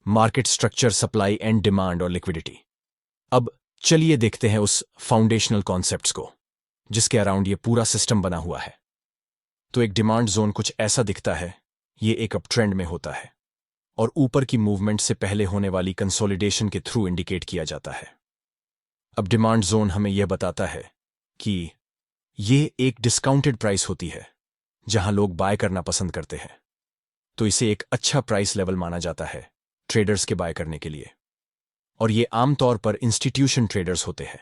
Market structure, supply and demand और liquidity. अब चलिए देखते हैं उस फाउंडेशनल कॉन्सेप्ट्स को जिसके अराउंड ये पूरा सिस्टम बना हुआ है। तो एक डिमांड जोन कुछ ऐसा दिखता है। ये एक अप ट्रेंड में होता है और ऊपर की मूवमेंट से पहले होने वाली कंसोलिडेशन के थ्रू इंडिकेट किया जाता है। अब डिमांड जोन हमें यह बताता है कि ये एक डिस्काउंटेड प्राइस होती है जहां लोग बाय करना पसंद करते हैं, तो इसे एक अच्छा प्राइस लेवल माना जाता है ट्रेडर्स के बाय करने के लिए। और ये आमतौर पर इंस्टीट्यूशन ट्रेडर्स होते हैं,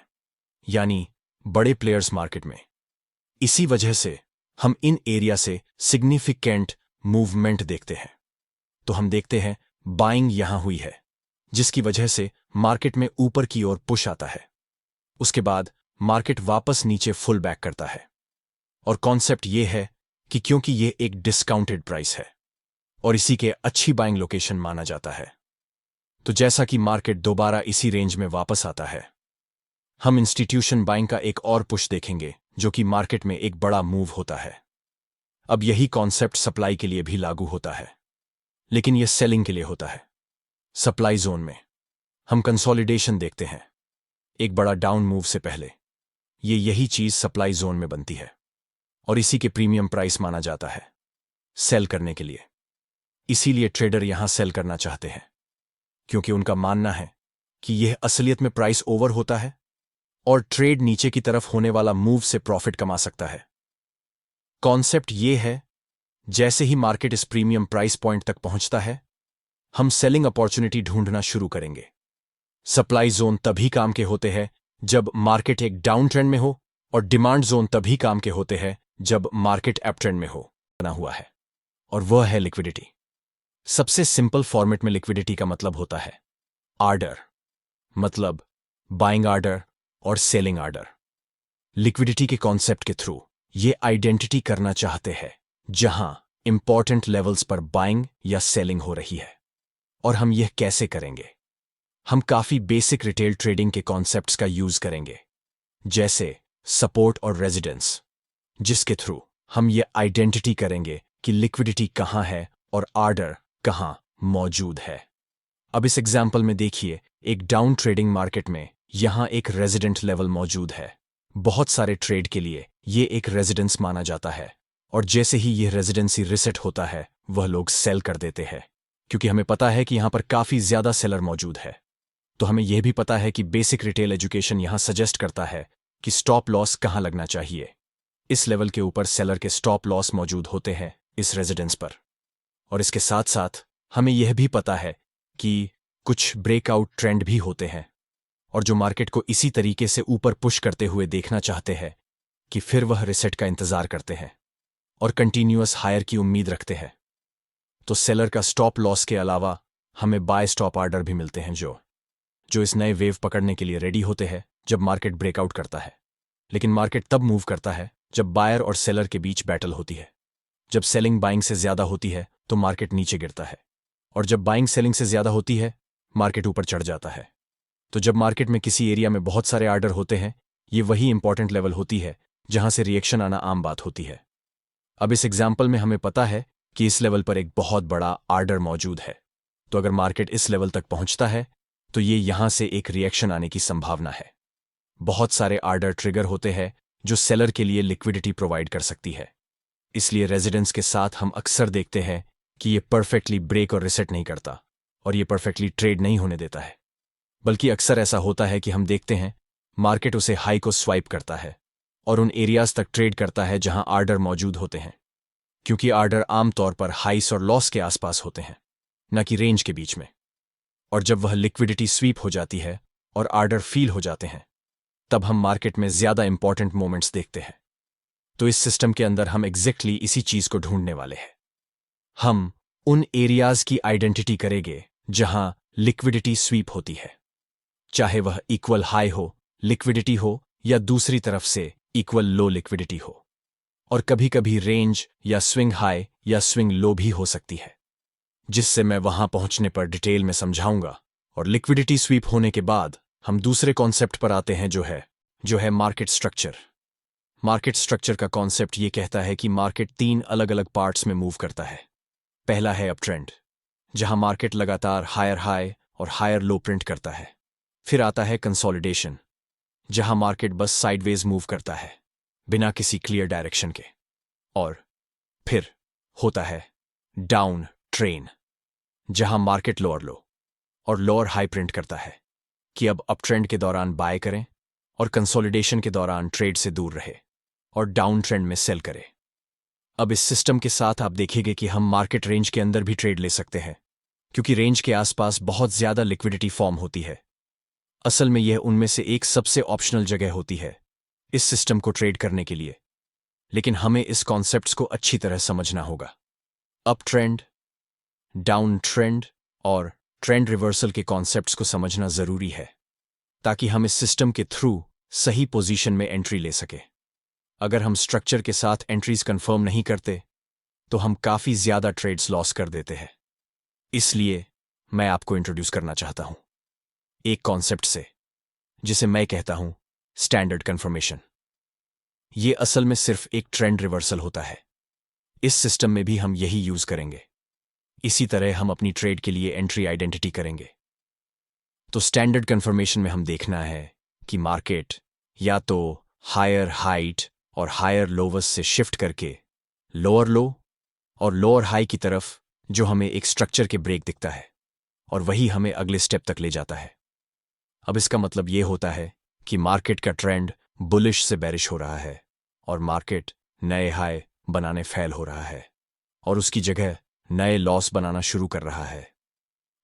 यानी बड़े प्लेयर्स मार्केट में। इसी वजह से हम इन एरिया से सिग्निफिकेंट मूवमेंट देखते हैं। तो हम देखते हैं बाइंग यहां हुई है, जिसकी वजह से मार्केट में ऊपर की ओर पुश आता है। उसके बाद मार्केट वापस नीचे फुल बैक करता है। और कॉन्सेप्ट ये है कि क्योंकि ये एक डिस्काउंटेड प्राइस है और इसी के अच्छी बाइंग लोकेशन माना जाता है, तो जैसा कि मार्केट दोबारा इसी रेंज में वापस आता है, हम इंस्टीट्यूशन बाइंग का एक और पुश देखेंगे जो कि मार्केट में एक बड़ा मूव होता है। अब यही कॉन्सेप्ट सप्लाई के लिए भी लागू होता है, लेकिन यह सेलिंग के लिए होता है। सप्लाई जोन में हम कंसोलिडेशन देखते हैं एक बड़ा डाउन मूव से पहले। यही चीज सप्लाई जोन में बनती है और इसी के प्रीमियम प्राइस माना जाता है सेल करने के लिए। इसीलिए ट्रेडर यहां सेल करना चाहते हैं, क्योंकि उनका मानना है कि यह असलियत में प्राइस ओवर होता है और ट्रेड नीचे की तरफ होने वाला मूव से प्रॉफिट कमा सकता है। कॉन्सेप्ट यह है, जैसे ही मार्केट इस प्रीमियम प्राइस पॉइंट तक पहुंचता है, हम सेलिंग अपॉर्चुनिटी ढूंढना शुरू करेंगे। सप्लाई जोन तभी काम के होते हैं जब मार्केट एक डाउन ट्रेंड में हो, और डिमांड जोन तभी काम के होते हैं जब मार्केट अप ट्रेंड में हो। बना हुआ है और वह है लिक्विडिटी। सबसे सिंपल फॉर्मेट में लिक्विडिटी का मतलब होता है आर्डर, मतलब बाइंग आर्डर और सेलिंग आर्डर। लिक्विडिटी के कॉन्सेप्ट के थ्रू ये आइडेंटिटी करना चाहते हैं जहां इंपॉर्टेंट लेवल्स पर बाइंग या सेलिंग हो रही है। और हम यह कैसे करेंगे? हम काफी बेसिक रिटेल ट्रेडिंग के कॉन्सेप्ट्स का यूज करेंगे, जैसे सपोर्ट और रेजिडेंस, जिसके थ्रू हम ये आइडेंटिटी करेंगे कि लिक्विडिटी कहां है और आर्डर कहां मौजूद है। अब इस एग्जाम्पल में देखिए, एक डाउन ट्रेडिंग मार्केट में यहां एक रेजिडेंट लेवल मौजूद है। बहुत सारे ट्रेड के लिए ये एक रेजिडेंस माना जाता है, और जैसे ही यह रेजिडेंसी रिसेट होता है, वह लोग सेल कर देते हैं, क्योंकि हमें पता है कि यहां पर काफी ज्यादा सेलर मौजूद है। तो हमें यह भी पता है कि बेसिक रिटेल एजुकेशन यहां सजेस्ट करता है कि स्टॉप लॉस कहां लगना चाहिए। इस लेवल के ऊपर सेलर के स्टॉप लॉस मौजूद होते हैं इस रेजिडेंस पर। और इसके साथ साथ हमें यह भी पता है कि कुछ ब्रेकआउट ट्रेंड भी होते हैं, और जो मार्केट को इसी तरीके से ऊपर पुश करते हुए देखना चाहते हैं कि फिर वह रिसेट का इंतजार करते हैं और कंटिन्यूअस हायर की उम्मीद रखते हैं। तो सेलर का स्टॉप लॉस के अलावा हमें बाय स्टॉप ऑर्डर भी मिलते हैं जो इस नए वेव पकड़ने के लिए रेडी होते हैं जब मार्केट ब्रेकआउट करता है। लेकिन मार्केट तब मूव करता है जब बायर और सेलर के बीच बैटल होती है। जब सेलिंग बाइंग से ज्यादा होती है तो मार्केट नीचे गिरता है, और जब बाइंग सेलिंग से ज्यादा होती है मार्केट ऊपर चढ़ जाता है। तो जब मार्केट में किसी एरिया में बहुत सारे ऑर्डर होते हैं, ये वही इंपॉर्टेंट लेवल होती है जहां से रिएक्शन आना आम बात होती है। अब इस एग्जाम्पल में हमें पता है कि इस लेवल पर एक बहुत बड़ा ऑर्डर मौजूद है। तो अगर मार्केट इस लेवल तक पहुंचता है तो ये यहां से एक रिएक्शन आने की संभावना है। बहुत सारे ऑर्डर ट्रिगर होते हैं जो सेलर के लिए लिक्विडिटी प्रोवाइड कर सकती है। इसलिए रेजिडेंस के साथ हम अक्सर देखते हैं कि ये परफेक्टली ब्रेक और रिसेट नहीं करता, और ये परफेक्टली ट्रेड नहीं होने देता है। बल्कि अक्सर ऐसा होता है कि हम देखते हैं मार्केट उसे हाई को स्वाइप करता है और उन एरियाज तक ट्रेड करता है जहां ऑर्डर मौजूद होते हैं, क्योंकि ऑर्डर आमतौर पर हाइस और लॉस के आसपास होते हैं, न कि रेंज के बीच में। और जब वह लिक्विडिटी स्वीप हो जाती है और ऑर्डर फील हो जाते हैं, तब हम मार्केट में ज्यादा इंपॉर्टेंट मोमेंट्स देखते हैं। तो इस सिस्टम के अंदर हम एग्जैक्टली इसी चीज को ढूंढने वाले हैं। हम उन एरियाज की आइडेंटिटी करेंगे जहां लिक्विडिटी स्वीप होती है, चाहे वह इक्वल हाई हो लिक्विडिटी हो या दूसरी तरफ से इक्वल लो लिक्विडिटी हो। और कभी कभी रेंज या स्विंग हाई या स्विंग लो भी हो सकती है, जिससे मैं वहां पहुंचने पर डिटेल में समझाऊंगा। और लिक्विडिटी स्वीप होने के बाद हम दूसरे कॉन्सेप्ट पर आते हैं जो है मार्केट स्ट्रक्चर। मार्केट स्ट्रक्चर का कॉन्सेप्ट ये कहता है कि मार्केट 3 अलग अलग पार्ट्स में मूव करता है। पहला है अप ट्रेंड, जहां मार्केट लगातार हायर हाई और हायर लो प्रिंट करता है। फिर आता है कंसोलिडेशन, जहां मार्केट बस साइडवेज मूव करता है बिना किसी क्लियर डायरेक्शन के। और फिर होता है डाउन ट्रेन, जहां मार्केट लोअर लो और लोअर हाई प्रिंट करता है कि अब अप ट्रेंड के दौरान बाय करें और कंसोलिडेशन के दौरान ट्रेड से दूर रहे और डाउन ट्रेंड में सेल करें। अब इस सिस्टम के साथ आप देखेंगे कि हम मार्केट रेंज के अंदर भी ट्रेड ले सकते हैं, क्योंकि रेंज के आसपास बहुत ज्यादा लिक्विडिटी फॉर्म होती है। असल में यह उनमें से एक सबसे ऑप्शनल जगह होती है इस सिस्टम को ट्रेड करने के लिए, लेकिन हमें इस कॉन्सेप्ट्स को अच्छी तरह समझना होगा। अप ट्रेंड, डाउन ट्रेंड और ट्रेंड रिवर्सल के कॉन्सेप्ट्स को समझना जरूरी है, ताकि हम इस सिस्टम के थ्रू सही पोजीशन में एंट्री ले सके। अगर हम स्ट्रक्चर के साथ एंट्रीज कंफर्म नहीं करते तो हम काफी ज्यादा ट्रेड्स लॉस कर देते हैं। इसलिए मैं आपको इंट्रोड्यूस करना चाहता हूं एक कॉन्सेप्ट से, जिसे मैं कहता हूं स्टैंडर्ड कंफर्मेशन। यह असल में सिर्फ एक ट्रेंड रिवर्सल होता है। इस सिस्टम में भी हम यही यूज करेंगे। इसी तरह हम अपनी ट्रेड के लिए एंट्री आइडेंटिटी करेंगे। तो स्टैंडर्ड कंफर्मेशन में हम देखना है कि मार्केट या तो हायर हाइट और हायर लोवस से शिफ्ट करके लोअर लो और लोअर हाई की तरफ, जो हमें एक स्ट्रक्चर के ब्रेक दिखता है, और वही हमें अगले स्टेप तक ले जाता है। अब इसका मतलब यह होता है कि मार्केट का ट्रेंड बुलिश से बेरिश हो रहा है और मार्केट नए हाई बनाने फेल हो रहा है और उसकी जगह नए लॉस बनाना शुरू कर रहा है।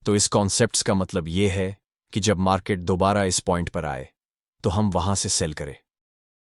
तो इस कॉन्सेप्ट्स का मतलब यह है कि जब मार्केट दोबारा इस पॉइंट पर आए तो हम वहां से सेल करें।